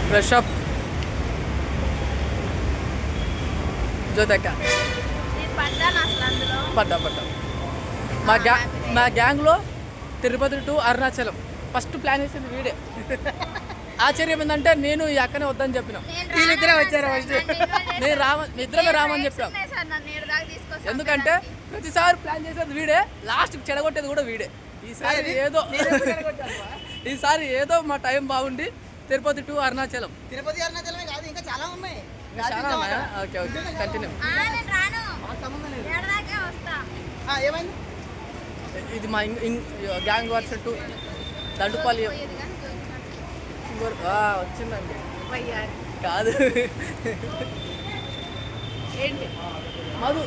Fresh up జ్యోతక్క పడ్డా మా గ్యాంగ్లో Tirupati to Arunachalam first plan వేసింది వీడే. ఆశ్చర్యం ఏంటంటే నేను ఈ అక్కనే వద్దని చెప్పినాం, వీళ్ళిద్దరే వచ్చారు. ఫస్ట్ ఇద్దరమే రామని చెప్పాం. ఎందుకంటే ప్రతిసారి ప్లాన్ చేసేది వీడే, లాస్ట్కి చెడగొట్టేది కూడా వీడే. ఈసారి ఏదో మా టైం బాగుండి తిరుపతి టు అరుణాచలం. తిరుపతి అరుణాచలమే కాదు, ఇంకా చాలా ఉన్నాయి. చాలా ఉన్నాయా? Okay continue. ఏమైంది? ఇది మా గ్యాంగ్ వర్సెస్ టు దండుపాలి వచ్చిందండి. కాదు ఏంటి మధు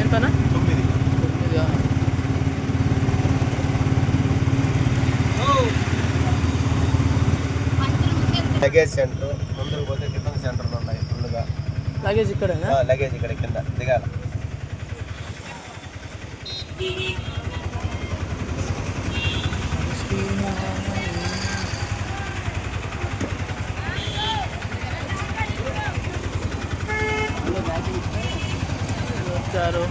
ఎంతనా? లగేజ్ సెంటర్ ముందుకు పోతే టిఫిన్ సెంటర్లు ఉన్నాయి ఫుల్గా. లగేజ్ ఇక్కడ లగేజ్ ఇక్కడ కింద దిగాల. వచ్చారు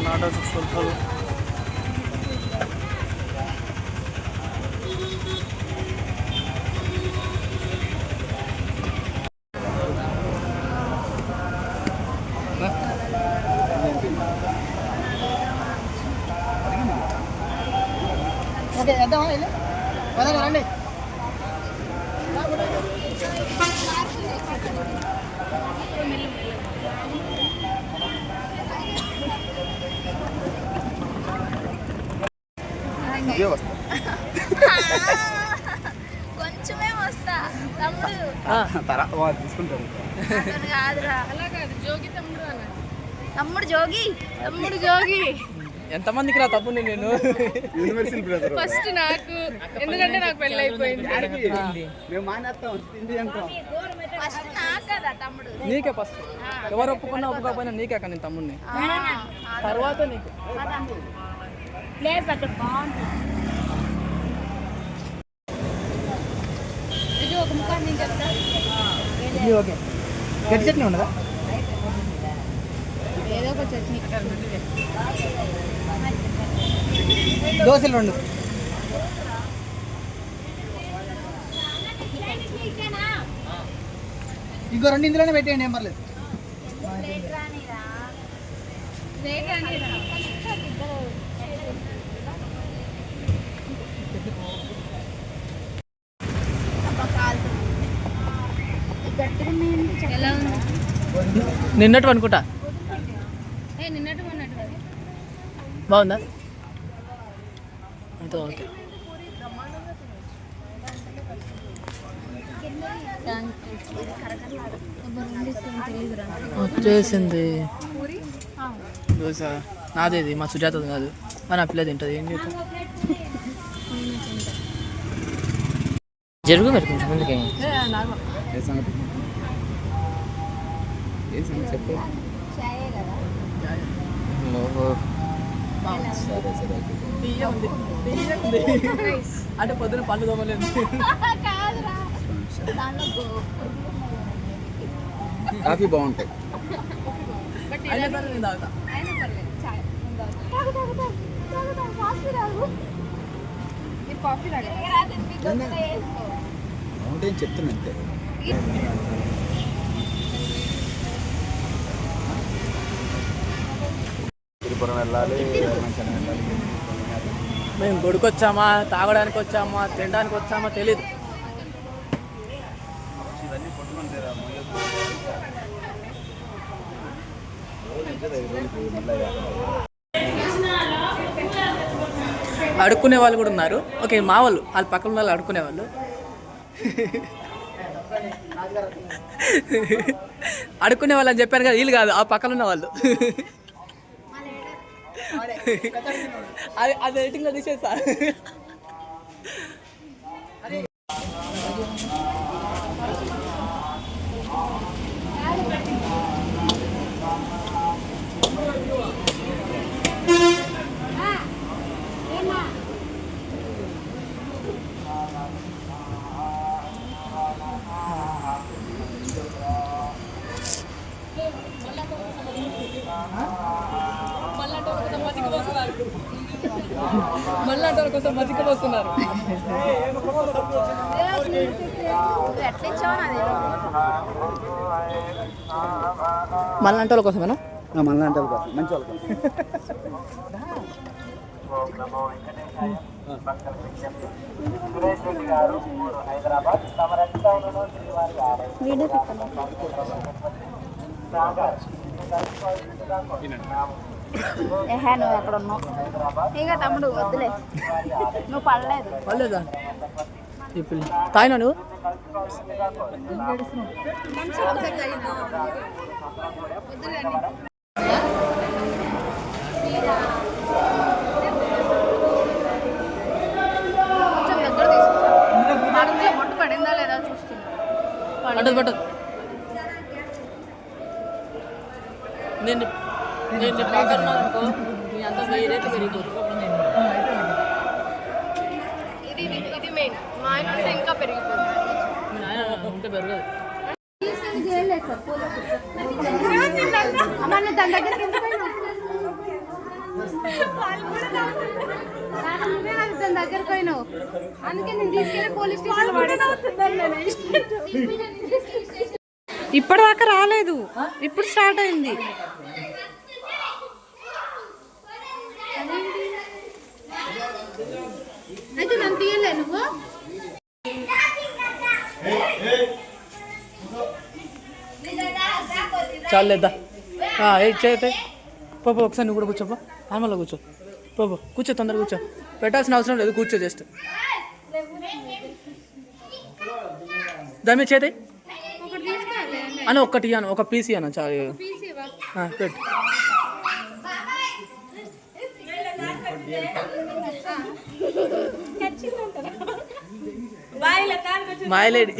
నాటో చూస్తారు. ఓకే చేద్దామా? రండి. కొంచెమే వస్తా తమ్ముడు, తర్వాత తీసుకుంటాను. కాదురా అలా కాదు, జోగి తమ్ముడు అన్న. తమ్ముడు జోగి ఎంతమందికి రా తప్పుని నేను ఫస్ట్ నాకు, ఎందుకంటే నాకు పెళ్ళి అయిపోయింది. ఫస్ట్ నాకు కదా తమ్ముడు. నీకే ఫస్ట్. ఎవరు ఒప్పుకున్నా ఒప్పుకోకపోయినా నీకే అక్క నేను తమ్ముడిని. తర్వాత నీకు ప్లేస్ అక్కడ బాగుంటుంది. ఇది ఒక ముఖాన్ని నేను చెప్తా. ఓకే గట్టి చట్నీ ఉండదా? ఏదో ఒక చట్నీ. దోశలు 2. ఇంకో 2 ఇందులోనే పెట్టేయండి, ఏం పర్లేదు. ఎలా ఉంది? నిన్నట్టు అనుకుంటా. నిన్నట్టు బాగుందా? అంతే ఓకే. వచ్చేసింది దోశ. నాదేది మా సుజాతది కాదు, మన పిల్ల తింటుంది. ఏం చేద్దాం? జరుగు మరి కొంచెం ముందుకే. చెప్పు. అంటే పొద్దున పళ్ళు తోమలేదు. కాఫీ బాగుంటాయి. బాగుంటాయి చెప్తున్నా అంతే. తిరుపురం వెళ్ళాలి, మేము గుడికి వచ్చామా, తాగడానికి వచ్చామా, తినడానికి వచ్చామా తెలీదు. అడుక్కునే వాళ్ళు కూడా ఉన్నారు. ఓకే, మా వాళ్ళు పక్కన వాళ్ళు అడుక్కునే వాళ్ళు. అడుక్కునే వాళ్ళు అని చెప్పారు కదా, వీళ్ళు కాదు, ఆ పక్కన ఉన్న వాళ్ళు. అది ఎడిటింగ్లో తీసేస్తా. మళ్ళీ కోసం మజ్జిగ పోస్తున్నారు. మళ్ళీ అంటే వాళ్ళ కోసమేనా? మళ్ళీ అంటే మంచి వాళ్ళ కోసం. నువ్వు అక్కడ ఉన్నావు ఇక తమ్ముడు వద్దులే, నువ్వు పడలేదు. పడలేదా? ఇప్పుడు తాయినా నువ్వు? బొట్టు పడిందా లేదా చూస్తున్నా. పట్టదు పట్టదు. నేను అనుకో నీ అంతా వేరైతే పెరిగిపోతుంది. ఇది మెయిన్. మా ఆయన ఉంటే ఇంకా పెరిగిపోతుంది. మీ నాయన ఉంటే పెరగదు. దగ్గర పోయినావు అందుకే నేను తీసుకెళ్ళి పోలీస్ స్టేషన్. ఇప్పటిదాకా రాలేదు, ఇప్పుడు స్టార్ట్ అయింది. అయితే నన్ను తీయలే నువ్వు. చాలేద్దా చేతే పో ఒకసారి నువ్వు కూడా కూర్చోపో. నార్మల్గా కూర్చో పో కూర్చో, తొందరగా కూర్చో. పెట్టాల్సిన అవసరం లేదు, కూర్చో జస్ట్. దాని మీద చేతే అని ఒక్కటి ఇయ్యాను, ఒక పీస్ ఇయ్యాను చాలు. పెట్టు. మాయలేడి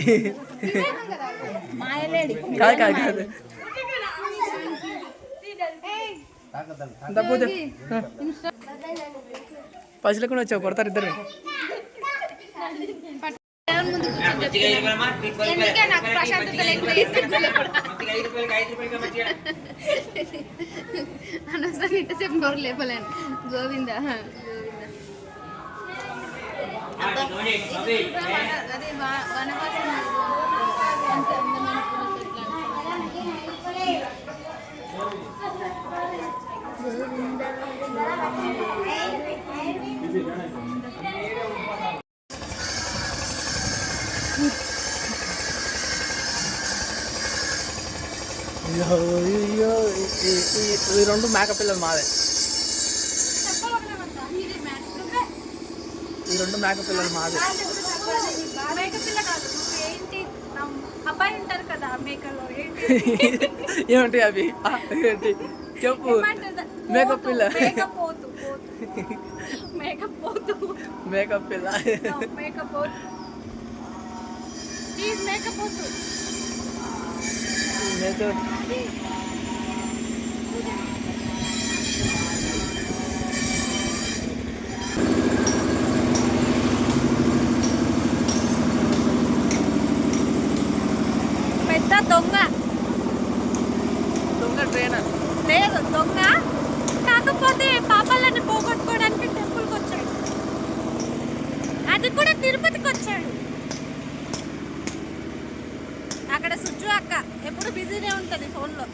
కాదు కాదు కాదు పూజ పైసలు కూడా వచ్చావు, కొడతారు ఇద్దరు. అనవసరం ఇంతసేపు నోరు లేపలేను. గోవింద అదే వనవాసం ఈ రెండు మేక పిల్లలు మావే. ఈ రెండు మేక పిల్లలు మావే. అబ్బాయి ఉంటారు కదా మేకలో, ఏమిటి అవి? ఏంటి చెప్పు. మేకప్ పిల్ల, మేకప్ పిల్ల, పెద్ద దొంగ ట్రైనర్ లేదు, దొంగ కాకపోతే పాపాలని పోగొట్టుకోవడానికి టెంపుల్కి వచ్చాడు. అది కూడా తిరుపతికి వచ్చాడు. అక్కడ సుజ్జు అక్క ఎప్పుడు బిజీనే ఉంటుంది ఫోన్లో.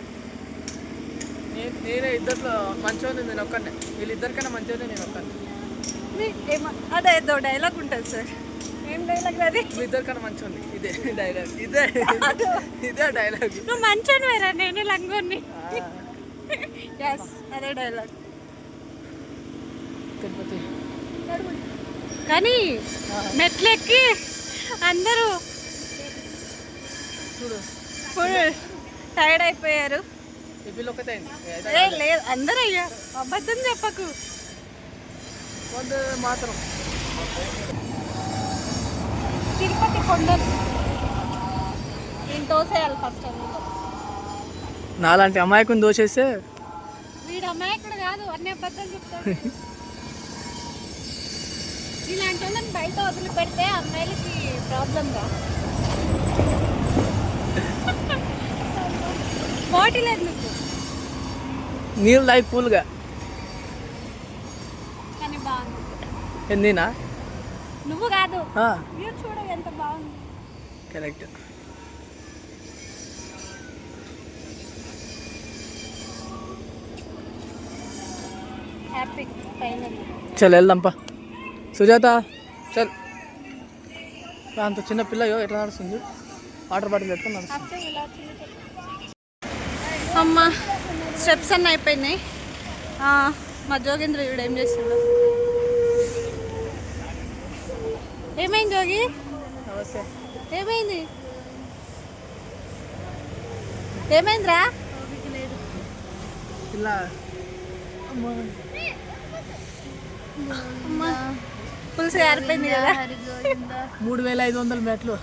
నేనే ఇద్దరిలో మంచిగా నేను ఒక్కనే, వీళ్ళిద్దరికన్నా మంచిగా నేను ఒక్కనే. అదే ఏదో డైలాగ్ ఉంటుంది సార్. ఏం డైలాగ్ అది? మీ ఇద్దరికన్నా మంచిగా ఉంది. ఇదే డైలాగ్, ఇదే డైలాగ్. నువ్వు మంచోని వేరా, నేను లంగోని. ఎస్, అదే డైలాగ్. తిరుపతి కానీ మెట్లెక్కి అందరూ చూడు ఫుల్ టైర్డ్ అయిపోయారు. ఈ పిల్ల ఒకటే లేదు, అందరూ అయ్యారు. అబద్ధం చెప్పకు. వందే మాత్రం. తిరుపతి కొండలు నేను తోసేయాలి ఫస్ట్. అందులో నాలాంటి అమాయకుని దోషేస్తే వీడు అమాయకుడు కాదు, అన్ని అబద్ధాలు చెప్తాడు. ఇలాంటి వాళ్ళని బయట వదిలిపెడితే అమ్మాయిలకి ప్రాబ్లం రా. పోటీ లేదు నీకు, నీళ్ళు తాగి కూల్గా. కానీ బాగుంది. ఎందినా నువ్వు కాదు, వ్యూ చూడ ఎంత బాగుంది. కరెక్ట్. Happy final. చల్ వెళ్దాంపా. సుజాత చల్. అంత చిన్న పిల్లయో ఎట్లా నడుస్తుంది, వాటర్ బాటిల్ పెట్టుకుని నడుస్తుంది. అమ్మ స్టెప్స్ అన్నీ అయిపోయినాయి. మా జోగేంద్ర వీడు ఏం చేస్తున్నాడు? ఏమైంది జోగి? నమస్తే. ఏమైంది? ఏమైందిరా? పిల్ల అమ్మ పులుసు ఆరిపోయింది కదా. 3500 మెట్లు.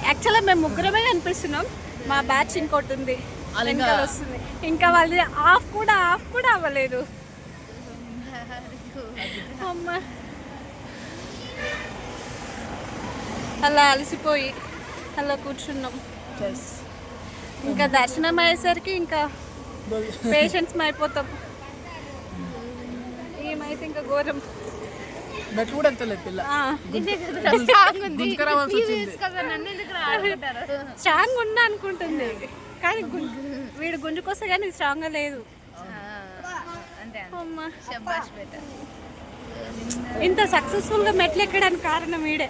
యాక్చువల్గా మేము ముగ్గురమే కనిపిస్తున్నాం. మా బ్యాచ్ ఇంకోటి ఉంది, వెనకాల వస్తుంది. ఇంకా వాళ్ళది ఆఫ్ కూడా అవ్వలేదు. అమ్మ అలా అలసిపోయి అలా కూర్చున్నాం. ఇంకా దర్శనం అయ్యేసరికి ఇంకా పేషెంట్స్ అయిపోతాం. ఏమైతే ఇంకా ఘోరం. మెట్లు కూడా ఎంతలేదు పిల్ల. స్ట్రాంగ్ ఉన్నా అనుకుంటుంది, కానీ వీడు గుంజుకొస్తే కానీ స్ట్రాంగ్గా లేదు. ఇంత సక్సెస్ఫుల్గా మెట్లు ఎక్కడానికి కారణం వీడే.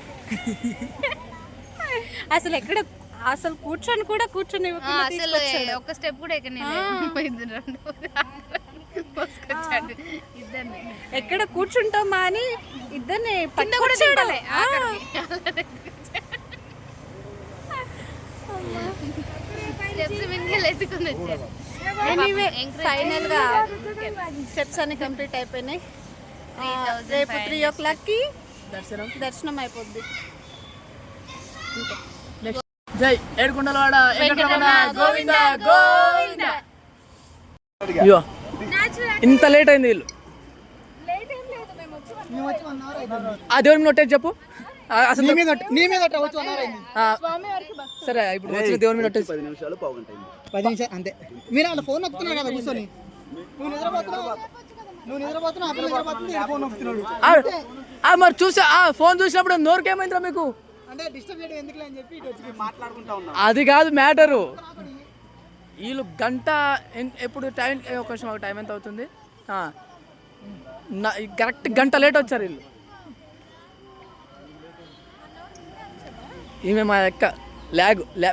అసలు కూర్చొని ఒక స్టెప్ కూడా ఎక్కడ కూర్చుంటామా అని ఇద్దరిని ఫైనల్ గా స్టెప్స్ అన్ని కంప్లీట్ అయిపోయినాయి. రేపు 3 o'clock కి దర్శనం అయిపోద్ది. జై ఏడుకొండలవాడ వెంకటరమణ గోవింద గోవింద. అయ్యో ఇంత లేట్ అయింది వీళ్ళు. ఆ దేవుని నొట్టేది చెప్పు అసలు. సరే ఇప్పుడు వచ్చిన దేవుని మీద 10 నిమిషాలు పావుగంట 10 నిమిషాలు అంతే. మీరు అలా ఫోన్ నొక్కుతున్నారు కదా కూర్చొని. నువ్వు నిద్రపోతున్నావు ఫోన్ నొక్కుతున్నాడు. మరి చూసా ఫోన్ చూసినప్పుడు నోరుకేమైందిరా మీకు? అంటే డిస్టర్బ్ చేయడం ఎందుకు అని చెప్పి ఇటు వచ్చి మాట్లాడుకుంటా ఉన్నాం. అది కాదు మ్యాటరు. వీళ్ళు గంట ఎప్పుడు టైం ఒక టైం ఎంత అవుతుంది? కరెక్ట్ గంట లేట్ వచ్చారు వీళ్ళు. ఈమె మా యొక్క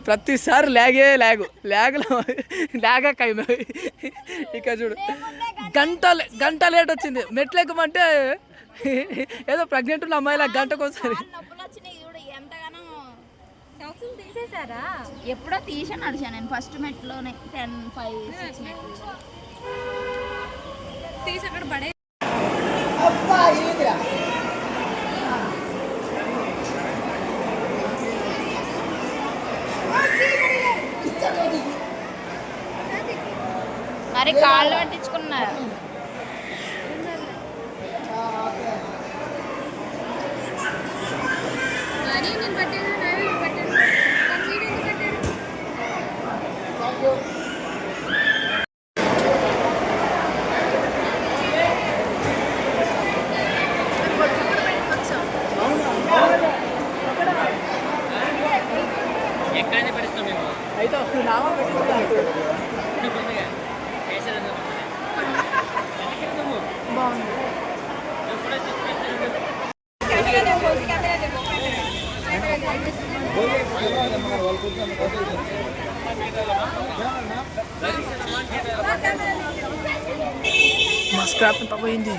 ప్రతిసారి ల్యాగ్ కైమే. ఇక చూడు గంట లేట్ వచ్చింది. మెట్లు ఎక్కమంటే ఏదో ప్రెగ్నెంట్ ఉన్న అమ్మాయిలా గంటకోసారి. ఎప్పుడో తీసా నడిచాను నేను ఫస్ట్ మెట్లోనే 10, 5, 6 మెట్లు తీసి అక్కడ పడే. మరి కాళ్ళు పట్టించుకున్నారు. అయితే మా స్క్రాప్ అంతా పోయింది.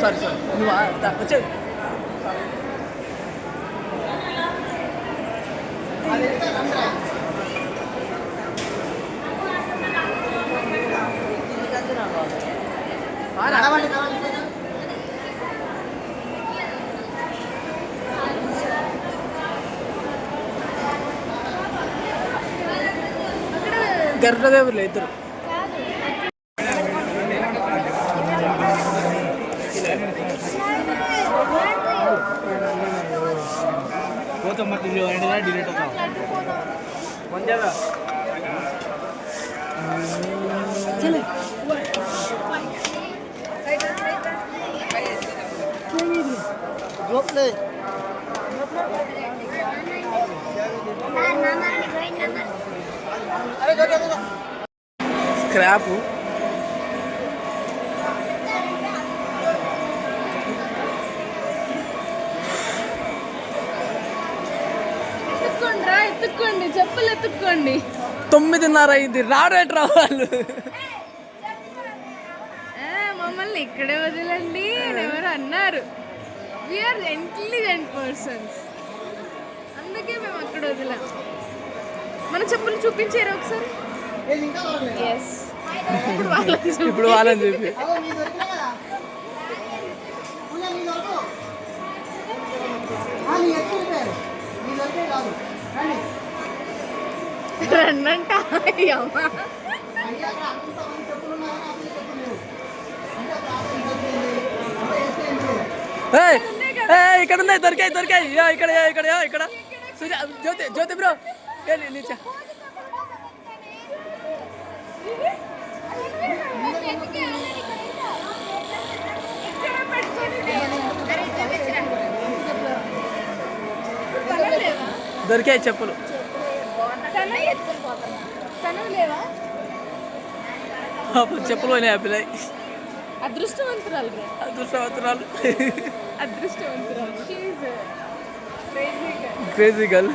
సారీ నువ్వు వచ్చే గర్రదేవులు ఇద్దరు స్క్రాప్ ఎత్తుక్కోండి చెప్పులు ఎత్తుక్కోండి. 9:30 అయింది రాడేట్రా వాళ్ళు. మమ్మల్ని ఇక్కడే వదిలండి ఎవరు అన్నారు. వీఆర్ ఇంటెలిజెంట్ పర్సన్స్, అందుకే మేము అక్కడ వదిలాం. మన చెప్పులు చూపించారు ఒకసారి. ఎస్ ఇప్పుడు వాళ్ళని చెప్పి రన్నంట ఇక్కడ ఉన్నాయి, దొరికాయి ఇక్కడ ఇక్కడ ఇక్కడ జ్యోతి బ్రో నీచా దొరికాయి చెప్పులు. చెప్పులు పోయినాయి ఆ పిల్ల. అదృష్టవంతురాలు అదృష్టవంతురాలు అదృష్టవంతురాలు. Crazy girl.